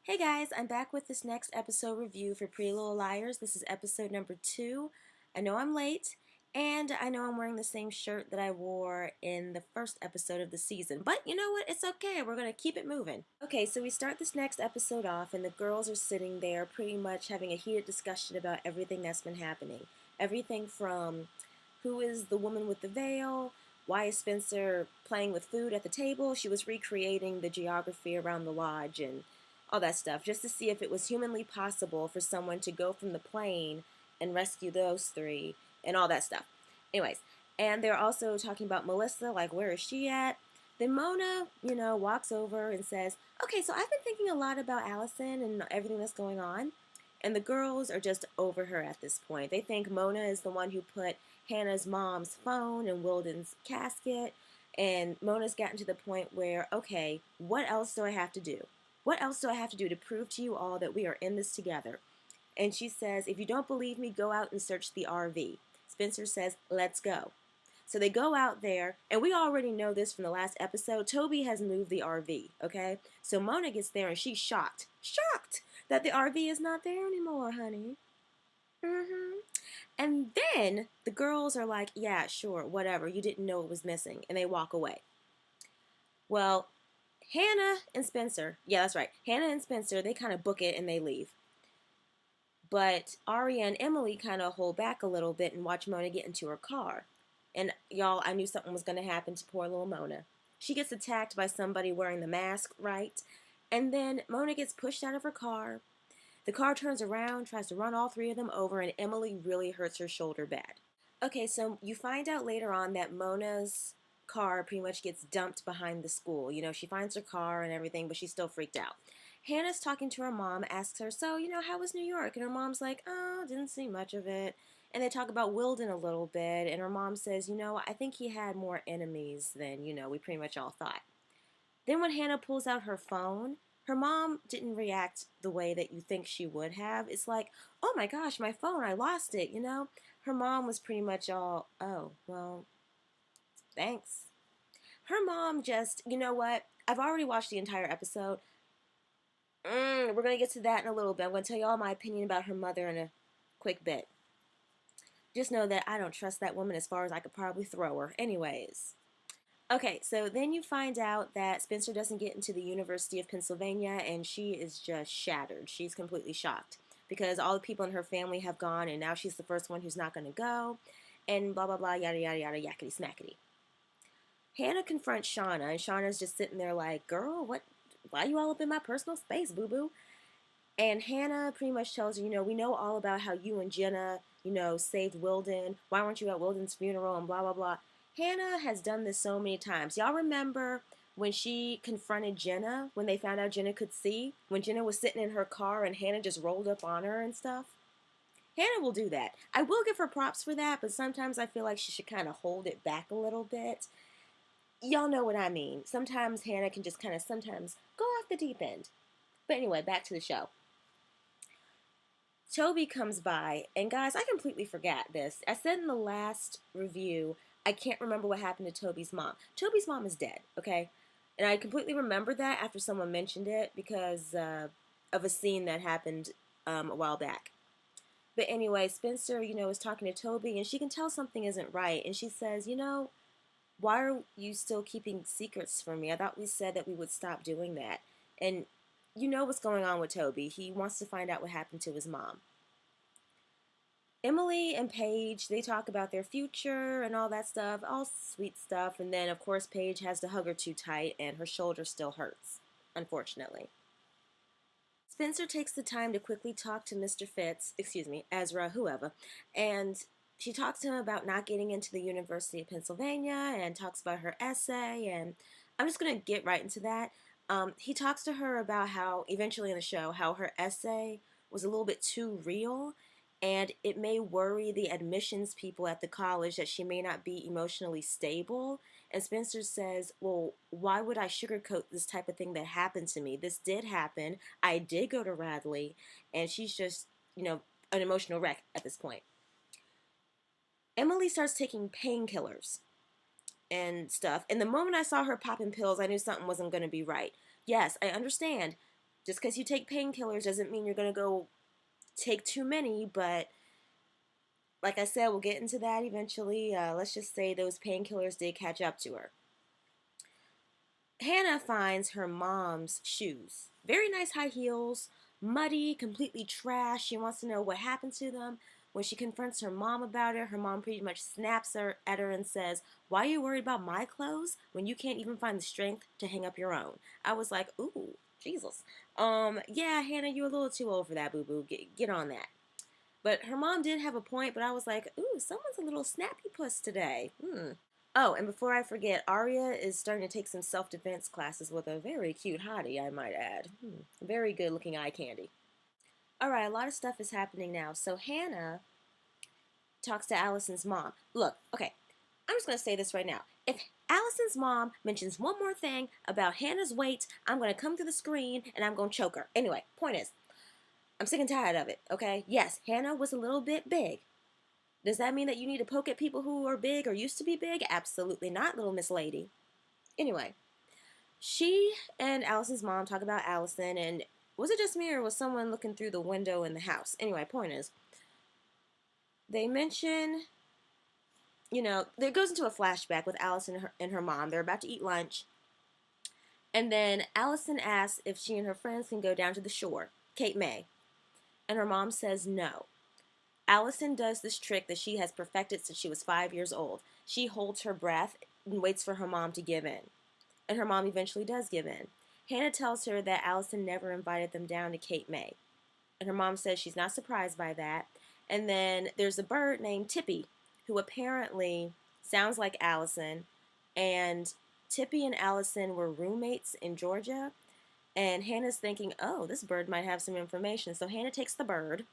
Hey guys, I'm back with this next episode review for Pretty Little Liars. This is episode number 2. I know I'm late, and I know I'm wearing the same shirt that I wore in the first episode of the season. But you know what? It's okay. We're going to keep it moving. Okay, so we start this next episode off, and the girls are sitting there pretty much having a heated discussion about everything that's been happening. Everything from who is the woman with the veil, why is Spencer playing with food at the table. She was recreating the geography around the lodge and all that stuff, just to see if it was humanly possible for someone to go from the plane and rescue those three and all that stuff. Anyways, and they're also talking about Melissa, like, where is she at? Then Mona, walks over and says, okay, so I've been thinking a lot about Allison and everything that's going on. And the girls are just over her at this point. They think Mona is the one who put Hannah's mom's phone in Wilden's casket. And Mona's gotten to the point where, okay, what else do I have to do? What else do I have to do to prove to you all that we are in this together? And she says, if you don't believe me, go out and search the RV. Spencer says, let's go. So they go out there, and we already know this from the last episode. Toby has moved the RV, okay? So Mona gets there, and she's shocked that the RV is not there anymore, honey. And then the girls are like, yeah, sure, whatever. You didn't know it was missing. And they walk away. Well, Hannah and Spencer, yeah, that's right. Hannah and Spencer, they kind of book it and they leave. But Aria and Emily kind of hold back a little bit and watch Mona get into her car. And y'all, I knew something was going to happen to poor little Mona. She gets attacked by somebody wearing the mask, right? And then Mona gets pushed out of her car. The car turns around, tries to run all three of them over, and Emily really hurts her shoulder bad. Okay, so you find out later on that Mona's car pretty much gets dumped behind the school. She finds her car and everything, but she's still freaked out. Hannah's talking to her mom, asks her, so, how was New York? And her mom's like, oh, didn't see much of it. And they talk about Wilden a little bit, and her mom says, I think he had more enemies than, we pretty much all thought. Then when Hannah pulls out her phone, her mom didn't react the way that you think she would have. It's like, oh my gosh, my phone, I lost it. Her mom was pretty much all, oh, well, thanks. Her mom just, you know what? I've already watched the entire episode. We're going to get to that in a little bit. I'm going to tell you all my opinion about her mother in a quick bit. Just know that I don't trust that woman as far as I could probably throw her. Anyways. Okay, so then you find out that Spencer doesn't get into the University of Pennsylvania, and she is just shattered. She's completely shocked because all the people in her family have gone, and now she's the first one who's not going to go, and blah, blah, blah, yada, yada, yada, yakety smackety. Hannah confronts Shauna, and Shauna's just sitting there like, girl, why are you all up in my personal space, boo-boo? And Hannah pretty much tells her, we know all about how you and Jenna, saved Wilden. Why weren't you at Wilden's funeral and blah, blah, blah. Hannah has done this so many times. Y'all remember when she confronted Jenna, when they found out Jenna could see? When Jenna was sitting in her car and Hannah just rolled up on her and stuff? Hannah will do that. I will give her props for that, but sometimes I feel like she should kind of hold it back a little bit. Y'all know what I mean. Sometimes Hannah can just kind of sometimes go off the deep end. But anyway, back to the show. Toby comes by, and guys, I completely forgot this. I said in the last review, I can't remember what happened to Toby's mom. Toby's mom is dead, okay? And I completely remember that after someone mentioned it because of a scene that happened a while back. But anyway, Spencer, is talking to Toby, and she can tell something isn't right. And she says, why are you still keeping secrets from me? I thought we said that we would stop doing that. And you know what's going on with Toby. He wants to find out what happened to his mom. Emily and Paige, they talk about their future and all that stuff, all sweet stuff. And then, of course, Paige has to hug her too tight, and her shoulder still hurts, unfortunately. Spencer takes the time to quickly talk to Mr. Fitz, Ezra, whoever, and she talks to him about not getting into the University of Pennsylvania and talks about her essay, and I'm just going to get right into that. He talks to her about how, eventually in the show, how her essay was a little bit too real, and it may worry the admissions people at the college that she may not be emotionally stable. And Spencer says, well, why would I sugarcoat this type of thing that happened to me? This did happen. I did go to Radley, and she's just, an emotional wreck at this point. Emily starts taking painkillers and stuff. And the moment I saw her popping pills, I knew something wasn't going to be right. Yes, I understand. Just because you take painkillers doesn't mean you're going to go take too many, but like I said, we'll get into that eventually. Let's just say those painkillers did catch up to her. Hannah finds her mom's shoes. Very nice high heels, muddy, completely trash. She wants to know what happened to them. When she confronts her mom about it, her mom pretty much snaps at her and says, "Why are you worried about my clothes when you can't even find the strength to hang up your own?" I was like, ooh, Jesus. Yeah, Hannah, you're a little too old for that, boo-boo. Get on that. But her mom did have a point, but I was like, ooh, someone's a little snappy puss today. Oh, and before I forget, Arya is starting to take some self-defense classes with a very cute hottie, I might add. Very good looking eye candy. Alright, a lot of stuff is happening now. So Hannah talks to Allison's mom. Look, okay, I'm just going to say this right now. If Allison's mom mentions one more thing about Hannah's weight, I'm going to come through the screen and I'm going to choke her. Anyway, point is, I'm sick and tired of it, okay? Yes, Hannah was a little bit big. Does that mean that you need to poke at people who are big or used to be big? Absolutely not, little Miss Lady. Anyway, she and Allison's mom talk about Allison, and was it just me or was someone looking through the window in the house? Anyway, point is, they mention, there goes into a flashback with Allison and her mom. They're about to eat lunch, and then Allison asks if she and her friends can go down to the shore, Cape May, and her mom says no. Allison does this trick that she has perfected since she was 5 years old. She holds her breath and waits for her mom to give in. And her mom eventually does give in. Hannah tells her that Allison never invited them down to Cape May. And her mom says she's not surprised by that. And then there's a bird named Tippy, who apparently sounds like Allison. And Tippy and Allison were roommates in Georgia. And Hannah's thinking, oh, this bird might have some information. So Hannah takes the bird.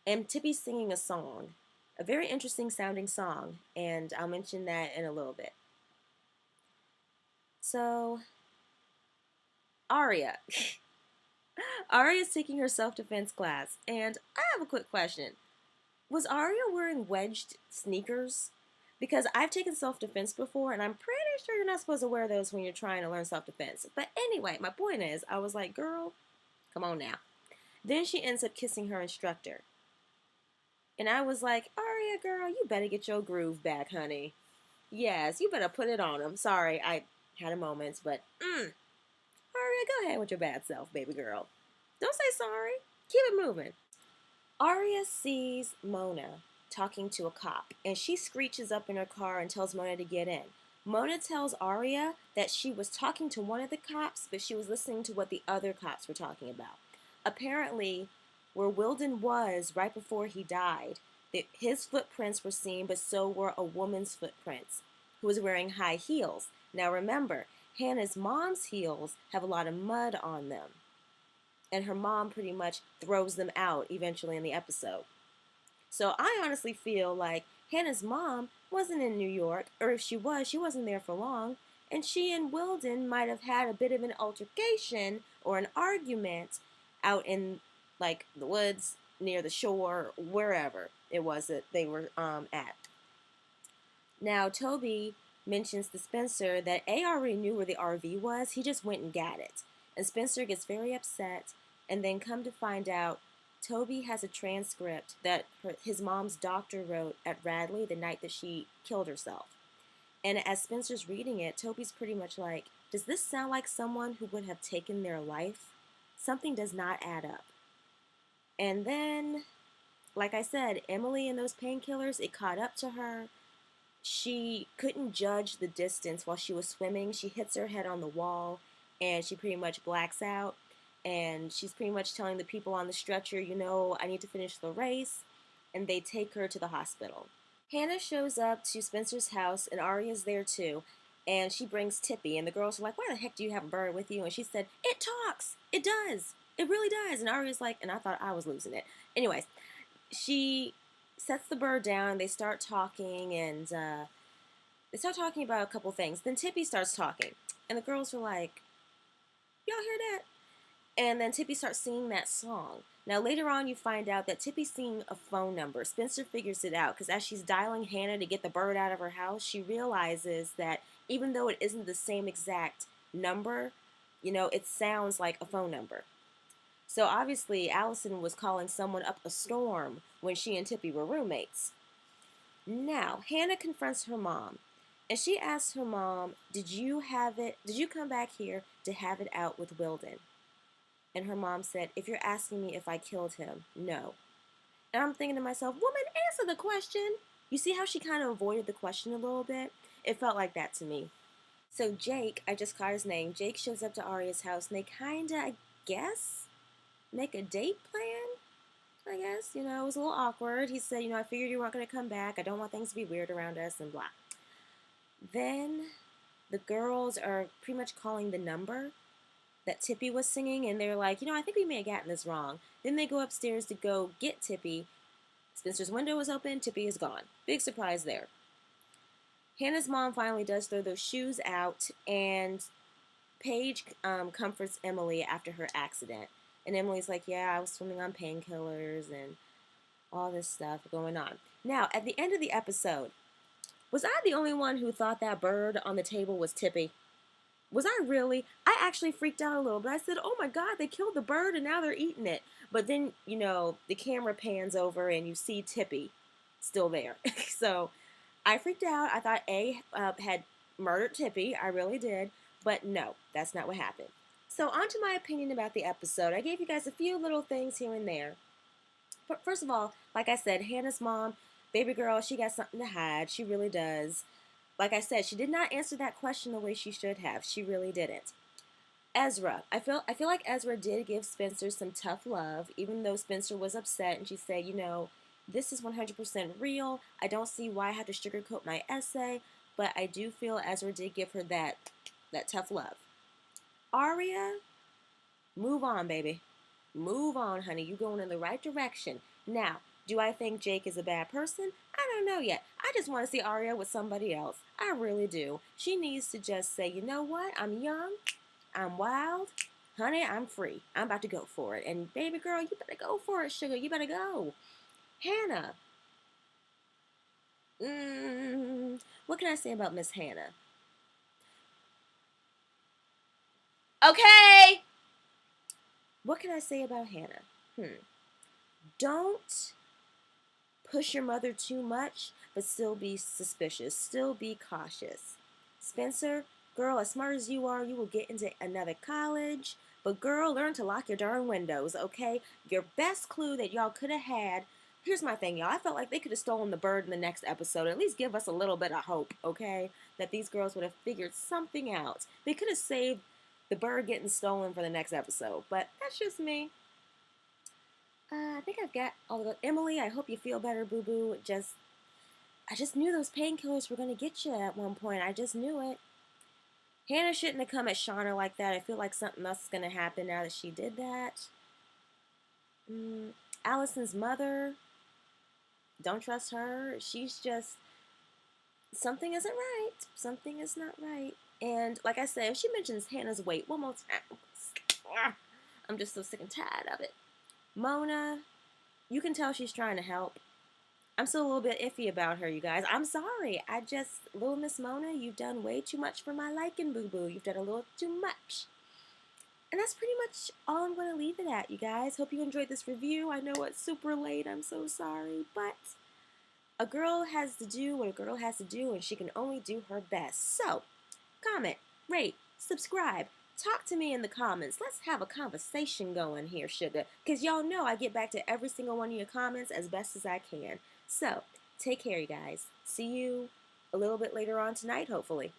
And Tippy's singing a song, a very interesting sounding song, and I'll mention that in a little bit. So, Arya. Arya's taking her self-defense class, and I have a quick question. Was Arya wearing wedged sneakers? Because I've taken self-defense before, and I'm pretty sure you're not supposed to wear those when you're trying to learn self-defense. But anyway, my point is, I was like, girl, come on now. Then she ends up kissing her instructor. And I was like, Arya, girl, you better get your groove back, honey. Yes, you better put it on him. Sorry, I had a moment, but Arya, go ahead with your bad self, baby girl. Don't say sorry. Keep it moving. Arya sees Mona talking to a cop, and she screeches up in her car and tells Mona to get in. Mona tells Arya that she was talking to one of the cops, but she was listening to what the other cops were talking about. Apparently, where Wilden was right before he died, his footprints were seen, but so were a woman's footprints who was wearing high heels. Now remember, Hannah's mom's heels have a lot of mud on them, and her mom pretty much throws them out eventually in the episode. So I honestly feel like Hannah's mom wasn't in New York, or if she was, she wasn't there for long, and she and Wilden might have had a bit of an altercation or an argument out in like the woods, near the shore, wherever it was that they were at. Now, Toby mentions to Spencer that A already knew where the RV was. He just went and got it. And Spencer gets very upset, and then come to find out, Toby has a transcript that his mom's doctor wrote at Radley the night that she killed herself. And as Spencer's reading it, Toby's pretty much like, does this sound like someone who would have taken their life? Something does not add up. And then, like I said, Emily and those painkillers, it caught up to her. She couldn't judge the distance while she was swimming. She hits her head on the wall, and she pretty much blacks out. And she's pretty much telling the people on the stretcher, I need to finish the race. And they take her to the hospital. Hannah shows up to Spencer's house, and Arya's there too. And she brings Tippy, and the girls are like, why the heck do you have a bird with you? And she said, it talks. It does. It really does. And Arya's like, and I thought I was losing it. Anyways, she sets the bird down. They start talking, and they start talking about a couple things. Then Tippy starts talking, and the girls are like, y'all hear that? And then Tippy starts singing that song. Now, later on, you find out that Tippy's singing a phone number. Spencer figures it out, because as she's dialing Hannah to get the bird out of her house, she realizes that even though it isn't the same exact number, it sounds like a phone number. So obviously, Allison was calling someone up a storm when she and Tippy were roommates. Now, Hannah confronts her mom, and she asks her mom, "Did you have it? Did you come back here to have it out with Wilden?" And her mom said, "If you're asking me if I killed him, no." And I'm thinking to myself, woman, answer the question. You see how she kind of avoided the question a little bit? It felt like that to me. So Jake, I just caught his name. Jake shows up to Arya's house, and they kind of, I guess, make a date plan. I guess, it was a little awkward. He said, I figured you weren't going to come back. I don't want things to be weird around us, and blah. Then the girls are pretty much calling the number that Tippy was singing, and they're like, I think we may have gotten this wrong. Then they go upstairs to go get Tippy. Spencer's window was open. Tippy is gone. Big surprise there. Hannah's mom finally does throw those shoes out, and Paige comforts Emily after her accident. And Emily's like, yeah, I was swimming on painkillers and all this stuff going on. Now, at the end of the episode, was I the only one who thought that bird on the table was Tippy? Was I really? I actually freaked out a little bit. I said, oh my God, they killed the bird and now they're eating it. But then, the camera pans over and you see Tippy still there. So I freaked out. I thought A had murdered Tippy. I really did. But no, that's not what happened. So on to my opinion about the episode. I gave you guys a few little things here and there. But first of all, like I said, Hannah's mom, baby girl, she got something to hide. She really does. Like I said, she did not answer that question the way she should have. She really didn't. Ezra, I feel like Ezra did give Spencer some tough love, even though Spencer was upset and she said, this is 100% real. I don't see why I have to sugarcoat my essay, but I do feel Ezra did give her that tough love. Arya, move on, baby. Move on, honey. You're going in the right direction. Now, do I think Jake is a bad person? I don't know yet. I just want to see Arya with somebody else. I really do. She needs to just say, you know what? I'm young. I'm wild. Honey, I'm free. I'm about to go for it. And baby girl, you better go for it, sugar. You better go. Hannah. What can I say about Miss Hannah? Okay. What can I say about Hannah? Don't push your mother too much, but still be suspicious. Still be cautious. Spencer, girl, as smart as you are, you will get into another college. But girl, learn to lock your darn windows, okay? Your best clue that y'all could have had. Here's my thing, y'all. I felt like they could have stolen the bird in the next episode. At least give us a little bit of hope, okay? That these girls would have figured something out. They could have saved the bird getting stolen for the next episode. But that's just me. I think I've got all the Emily, I hope you feel better, boo-boo. I just knew those painkillers were going to get you at one point. I just knew it. Hannah shouldn't have come at Shauna like that. I feel like something else is going to happen now that she did that. Allison's mother, don't trust her. She's just, something isn't right. Something is not right. And like I said, if she mentions Hannah's weight one more time, I'm just so sick and tired of it. Mona, you can tell she's trying to help. I'm still a little bit iffy about her, you guys. I'm sorry. Little Miss Mona, you've done way too much for my liking, boo-boo. You've done a little too much. And that's pretty much all I'm going to leave it at, you guys. Hope you enjoyed this review. I know it's super late. I'm so sorry. But a girl has to do what a girl has to do, and she can only do her best. So, comment, rate, subscribe. Talk to me in the comments. Let's have a conversation going here, sugar. Because y'all know I get back to every single one of your comments as best as I can. So, take care, you guys. See you a little bit later on tonight, hopefully.